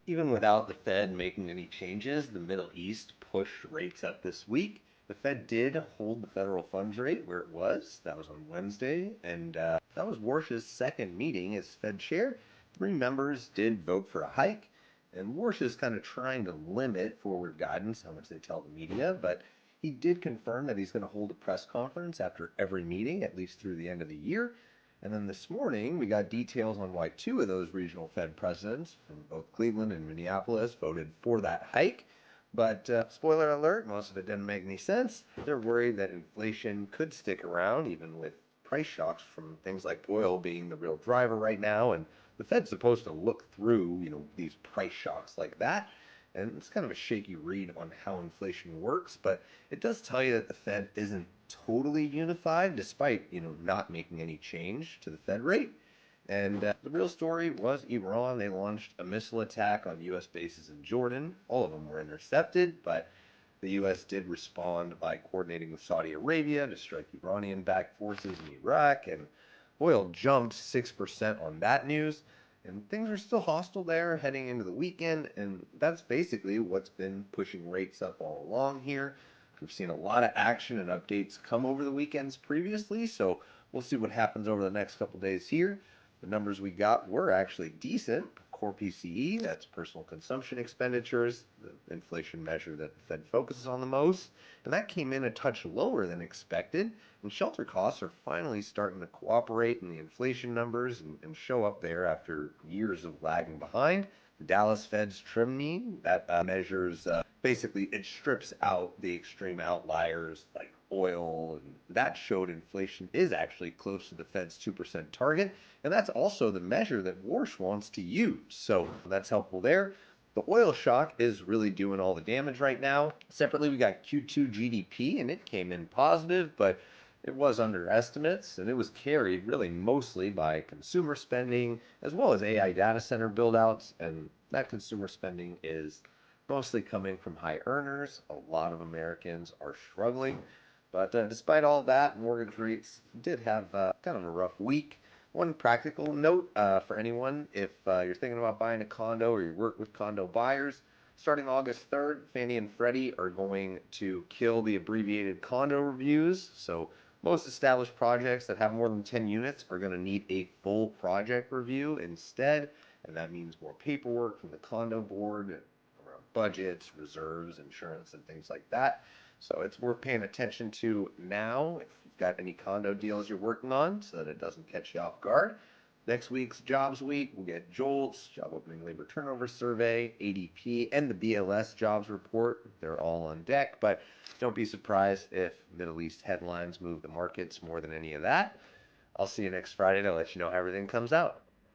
Even without the Fed making any changes, the Middle East pushed rates up this week. The Fed did hold the federal funds rate where it was. That was on Wednesday, and that was Warsh's second meeting as Fed chair. Three members did vote for a hike, and Warsh is kind of trying to limit forward guidance, how much they tell the media, but he did confirm that he's going to hold a press conference after every meeting, at least through the end of the year. And then this morning, we got details on why two of those regional Fed presidents from both Cleveland and Minneapolis voted for that hike. But spoiler alert, most of it didn't make any sense. They're worried that inflation could stick around, even with price shocks from things like oil being the real driver right now. And the Fed's supposed to look through, these price shocks like that. And it's kind of a shaky read on how inflation works, but it does tell you that the Fed isn't totally unified, despite not making any change to the Fed rate. And the real story was Iran. They launched a missile attack on U.S. bases in Jordan. All of them were intercepted, but the U.S. did respond by coordinating with Saudi Arabia to strike Iranian-backed forces in Iraq, and oil jumped 6% on that news. And things are still hostile there heading into the weekend, and that's basically what's been pushing rates up all along here. We've seen a lot of action and updates come over the weekends previously, so we'll see what happens over the next couple days here. The numbers we got were actually decent. Core PCE, that's personal consumption expenditures, the inflation measure that the Fed focuses on the most, and that came in a touch lower than expected. And shelter costs are finally starting to cooperate in the inflation numbers and show up there after years of lagging behind. The Dallas Fed's trim mean, that measures, basically it strips out the extreme outliers like oil, and that showed inflation is actually close to the Fed's 2% target, and that's also the measure that Warsh wants to use, so that's helpful there. The oil shock is really doing all the damage right now. Separately, we got Q2 GDP, and it came in positive, but it was under estimates, and it was carried really mostly by consumer spending as well as AI data center buildouts, and that consumer spending is mostly coming from high earners. A lot of Americans are struggling. But despite all that, mortgage rates did have kind of a rough week. One practical note for anyone, if you're thinking about buying a condo or you work with condo buyers, starting August 3rd, Fannie and Freddie are going to kill the abbreviated condo reviews. So most established projects that have more than 10 units are going to need a full project review instead. And that means more paperwork from the condo board around budgets, reserves, insurance, and things like that. So it's worth paying attention to now if you've got any condo deals you're working on so that it doesn't catch you off guard. Next week's Jobs Week, we'll get JOLTS, Job Opening Labor Turnover Survey, ADP, and the BLS Jobs Report. They're all on deck, but don't be surprised if Middle East headlines move the markets more than any of that. I'll see you next Friday to let you know how everything comes out.